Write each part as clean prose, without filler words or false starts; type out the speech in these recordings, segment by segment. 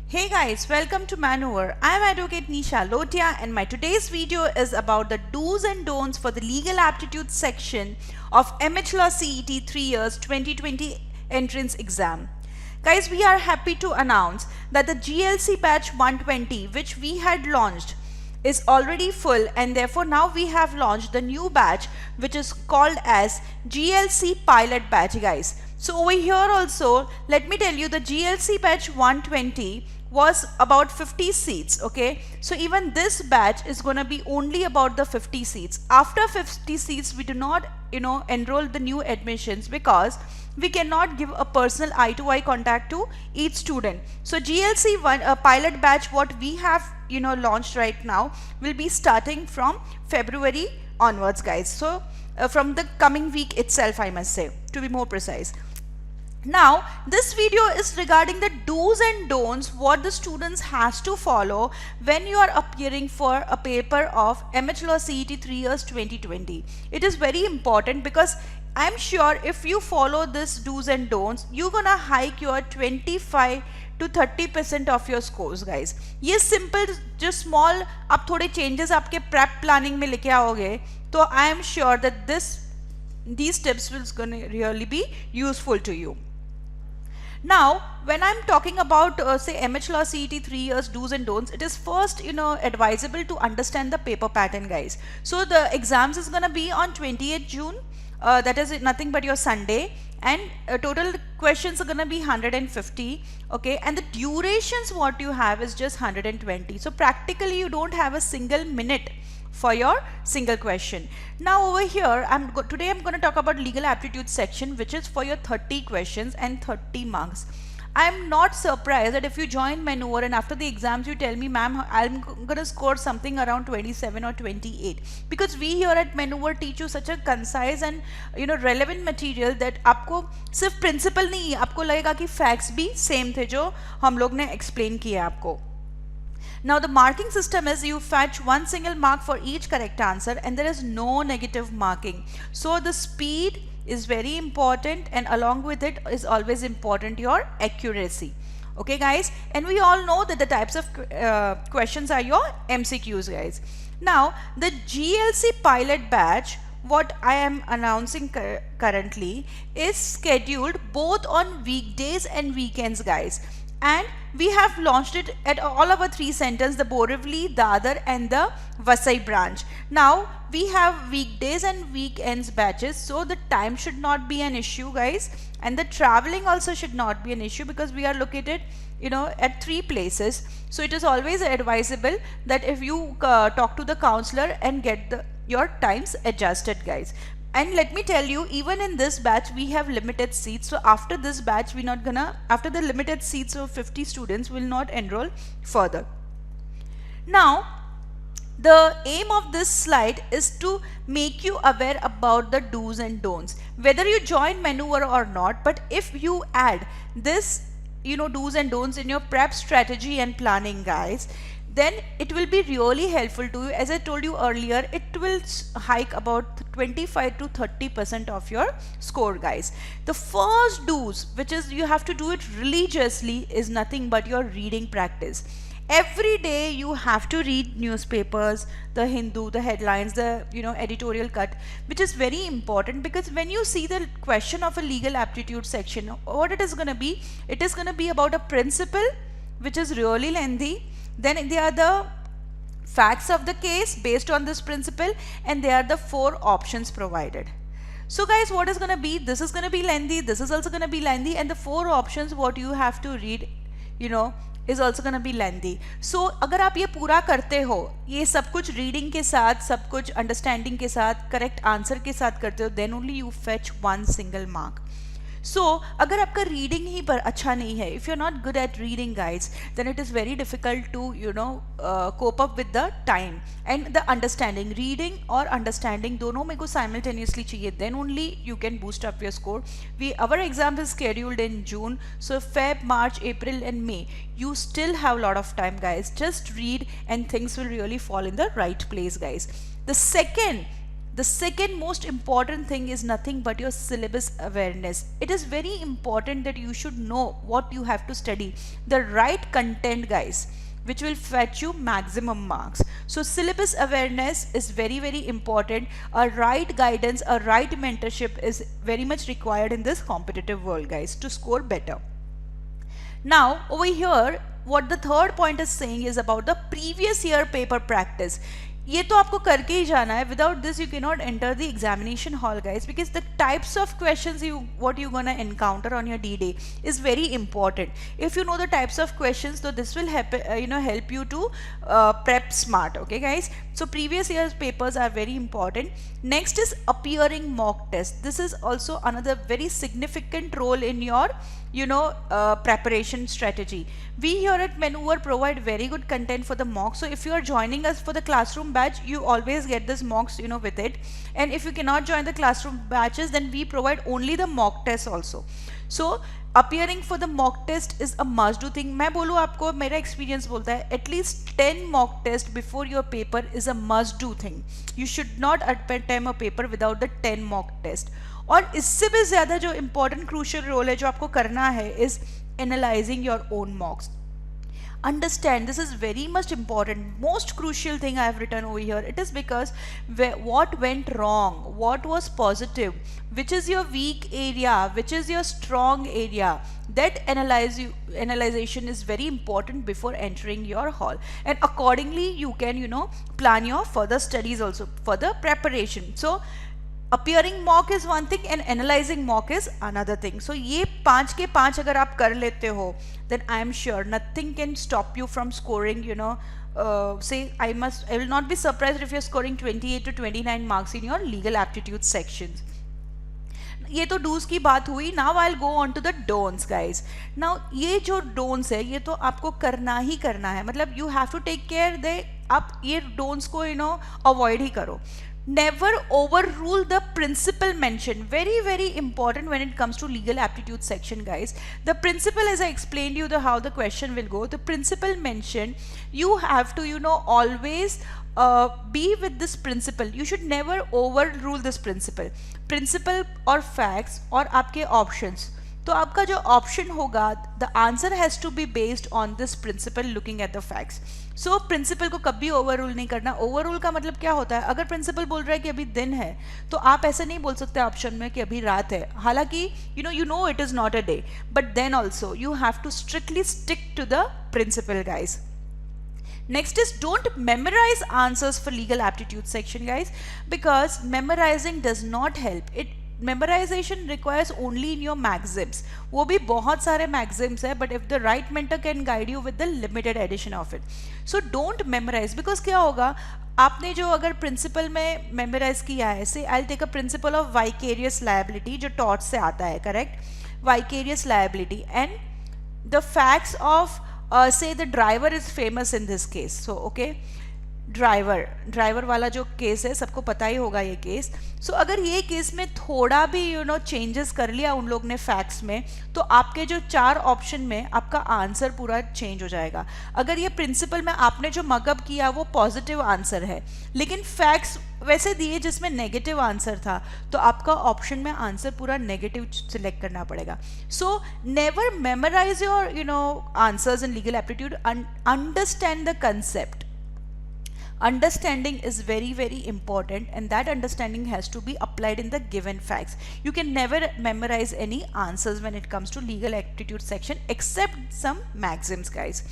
Hey guys, welcome to Manoeuvre. I'm Advocate Nisha Lotia and my today's video is about the do's and don'ts for the legal aptitude section of MHCET 3 years 2020 entrance exam. Guys, we are happy to announce that the GLC batch 120 which we had launched is already full, and therefore now we have launched the new batch which is called as GLC pilot batch, guys. So over here also, let me tell you, the GLC batch 120 was about 50 seats, okay? So even this batch is going to be only about the 50 seats. After 50 seats, we do not, enroll the new admissions because we cannot give a personal eye-to-eye contact to each student. So GLC pilot batch, what we have, launched right now, will be starting from February onwards, guys. So from the coming week itself, I must say, to be more precise. Now, this video is regarding the do's and don'ts what the students has to follow when you are appearing for a paper of MHCET 3 years 2020. It is very important because I'm sure if you follow this do's and don'ts, you're gonna hike your 25 to 30% of your scores, guys. ये simple, just small, आप थोड़े changes आपके prep planning में लेके आओगे, तो I am sure that these tips will gonna really be useful to you. Now, when I'm talking about say MHCET 3 years do's and don'ts, it is first advisable to understand the paper pattern, guys. So the exams is gonna be on 28th June. That is nothing but your Sunday, and total questions are gonna be 150, okay, and the durations what you have is just 120. So practically you don't have a single minute for your single question. Now over here, today I'm going to talk about legal aptitude section, which is for your 30 questions and 30 marks. I'm not surprised that if you join Manoeuvre and after the exams you tell me, ma'am, I'm going to score something around 27 or 28, because we here at Manoeuvre teach you such a concise and relevant material that आपको सिर्फ principle नहीं, आपको लगेगा कि facts भी same थे जो हम लोग ने explain किया आपको. Now the marking system is you fetch one single mark for each correct answer and there is no negative marking. So the speed is very important, and along with it is always important your accuracy. Okay guys, and we all know that the types of questions are your MCQs, guys. Now the GLC pilot batch, what I am announcing currently, is scheduled both on weekdays and weekends, guys. And we have launched it at all our 3 centers, the Borivali, DADAR and the VASAI branch. Now we have weekdays and weekends batches, so the time should not be an issue, guys, and the traveling also should not be an issue because we are located at 3 places. So it is always advisable that if you talk to the counselor and get your times adjusted, guys. And let me tell you, even in this batch we have limited seats. So after this batch after the limited seats of 50 students will not enroll further. Now the aim of this slide is to make you aware about the do's and don'ts, whether you join Manoeuvre or not. But if you add this do's and don'ts in your prep strategy and planning, guys, then it will be really helpful to you. As I told you earlier, it will hike about 25 to 30% of your score, guys. The first do's, which is you have to do it religiously, is nothing but your reading practice. Every day you have to read newspapers, the Hindu, the headlines, the editorial cut, which is very important, because when you see the question of a legal aptitude section, what it is going to be, it is going to be about a principle which is really lengthy. Then there are the facts of the case based on this principle, and there are the 4 options provided. So guys, what is going to be, this is going to be lengthy, this is also going to be lengthy, and the 4 options what you have to read is also going to be lengthy. So अगर आप ये पूरा करते हो, ये सब कुछ reading के साथ, सब कुछ understanding के साथ, correct answer के साथ करते हो, then only you fetch one single mark. So अगर आपका reading ही पर अच्छा नहीं है, if you're not good at reading, guys, then it is very difficult to cope up with the time and the understanding. Reading और understanding दोनों में को simultaneously चाहिए, then only you can boost up your score. Our exam is scheduled in June, so Feb, March, April and May, you still have a lot of time, guys. Just read and things will really fall in the right place, guys. The second The second most important thing is nothing but your syllabus awareness. It is very important that you should know what you have to study, the right content, guys, which will fetch you maximum marks. So syllabus awareness is very, very important. A right guidance, a right mentorship is very much required in this competitive world, guys, to score better. Now over here, what the third point is saying is about the previous year paper practice. ये तो आपको करके ही जाना है. Without this you cannot enter the examination hall, guys, because the types of questions what you gonna encounter on your D-Day is very important. If you know the types of questions, so this will help help you to prep smart. Okay, guys, so previous year's papers are very important. Next is appearing mock test. This is also another very significant role in your preparation strategy. We here at Manoeuvre provide very good content for the mock. So if you are joining us for the classroom batch, you always get this mocks with it. And if you cannot join the classroom batches, then we provide only the mock test also. So appearing for the mock test is a must do thing. मैं बोलूँ आपको, मेरा experience बोलता है at least 10 mock test before your paper is a must do thing. You should not attempt a paper without the 10 mock test. और इससे भी ज़्यादा जो important crucial role है जो आपको करना है is analyzing your own mocks. Understand, this is very much important, most crucial thing I have written over here. It is because what went wrong, what was positive, which is your weak area, which is your strong area. That analyzation is very important before entering your hall, and accordingly you can plan your further studies also, further preparation. So appearing mock is one thing and analyzing mock is another thing. So ये 5 के 5 अगर आप कर लेते हो, then I am sure nothing can stop you from scoring say I will not be surprised if you're scoring 28 to 29 marks in your legal aptitude sections. ये तो do's की बात हुई. Now I'll go on to the don'ts, guys. Now ये जो don'ts है ये तो आपको करना ही करना है, मतलब you have to take care दे आप ये don'ts को avoid ही करो. Never overrule the principle mentioned. Very, very important when it comes to legal aptitude section, guys. The principle, as I explained you how the question will go, the principle mentioned, you have to always be with this principle. You should never overrule this principle. Principle or facts और आपके options. तो आपका जो option होगा, the answer has to be based on this principle looking at the facts. So principal को कभी overrule नहीं करना. ओवररूल का मतलब क्या होता है, अगर प्रिंसिपल बोल रहा है कि अभी दिन है तो आप ऐसे नहीं बोल सकते ऑप्शन में कि अभी रात है, हालांकि you know it is not a day, but then also you have to strictly stick to the principle, guys. Next is don't memorize answers for legal aptitude section, guys, because memorizing does not help. Memorization requires only in your maxims. वो भी बहुत सारे maxims है, but if the right mentor can guide you with the limited edition of it. So don't memorize, because क्या होगा, आपने जो अगर principle में memorize किया है, say I'll take a principle of vicarious liability जो tort से आता है, correct? Vicarious liability and the facts of say the driver is famous in this case. So okay, driver वाला जो केस है सबको पता ही होगा ये केस. सो अगर ये केस में थोड़ा भी चेंजेस कर लिया उन लोग ने फैक्ट्स में, तो आपके जो 4 ऑप्शन में आपका आंसर पूरा चेंज हो जाएगा. अगर ये प्रिंसिपल में आपने जो मगअप किया वो पॉजिटिव आंसर है, लेकिन फैक्ट्स वैसे दिए जिसमें नेगेटिव आंसर था, तो आपका ऑप्शन में आंसर पूरा नेगेटिव सिलेक्ट करना पड़ेगा. So never memorize your answers in legal aptitude. Understand the concept. Understanding is very, very important, and that understanding has to be applied in the given facts. You can never memorize any answers when it comes to legal aptitude section except some maxims, guys.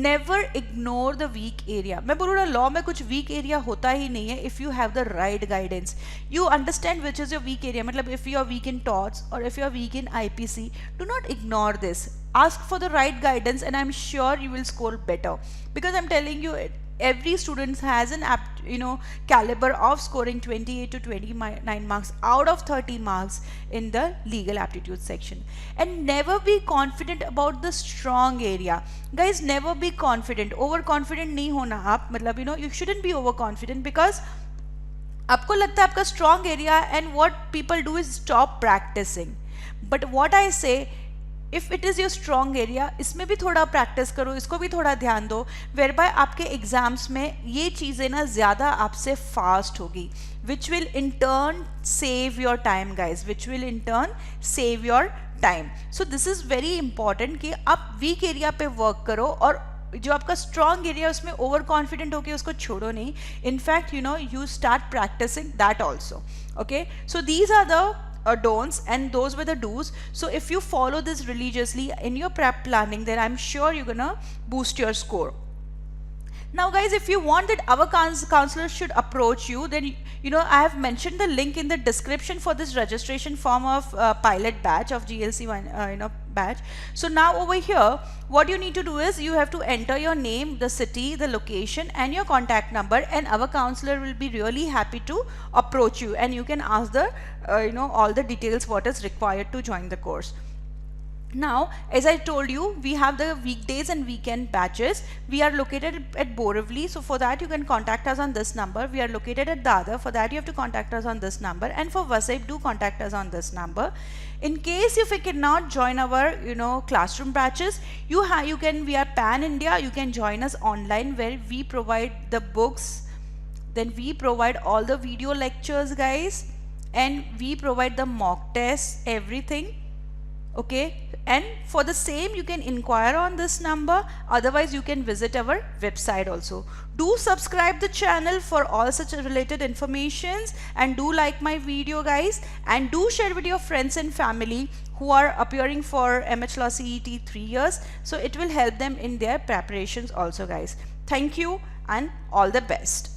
Never ignore the weak area. मैं बोलूँ ना, law में कुछ weak area होता ही नहीं है if you have the right guidance. You understand which is your weak area. मतलब if you are weak in torts or if you are weak in IPC, do not ignore this. Ask for the right guidance and I'm sure you will score better, because I'm telling you every student has an caliber of scoring 28 to 29 marks out of 30 marks in the legal aptitude section. And never be confident about the strong area, guys. Never be confident. Overconfident नहीं होना आप, मतलब you shouldn't be overconfident, because आपको लगता है आपका strong area, and what people do is stop practicing. But what I say, if it is your strong area, इसमें भी थोड़ा प्रैक्टिस करो, इसको भी थोड़ा ध्यान दो, वेयर बाय आपके एग्जाम्स में ये चीज़ें ना ज़्यादा आपसे फास्ट होगी, which will in turn save your time guys, which will in turn save your time. So this is very important कि आप वीक एरिया पे वर्क करो और जो आपका स्ट्रॉन्ग एरिया उसमें ओवर कॉन्फिडेंट होकर उसको छोड़ो नहीं. In fact you know you start practicing that also. Okay, so these are the don'ts and those were the do's. So if you follow this religiously in your prep planning, then I'm sure you're gonna boost your score. Now guys, if you want that our counselor should approach you, then you know I have mentioned the link in the description for this registration form of pilot batch of GLC one batch. So now over here what you need to do is you have to enter your name, the city, the location and your contact number, and our counselor will be really happy to approach you and you can ask the all the details what is required to join the course. Now, as I told you, we have the weekdays and weekend batches. We are located at Borivali, so for that you can contact us on this number. We are located at DADAR, for that you have to contact us on this number, and for VASAI, do contact us on this number. In case if you cannot join our classroom batches, we are pan India, you can join us online where we provide the books, then we provide all the video lectures guys, and we provide the mock tests, everything. Okay, and for the same you can inquire on this number, otherwise you can visit our website also. Do subscribe the channel for all such related informations, and do like my video guys, and do share with your friends and family who are appearing for MHCET 3 years, so it will help them in their preparations also guys. Thank you and all the best.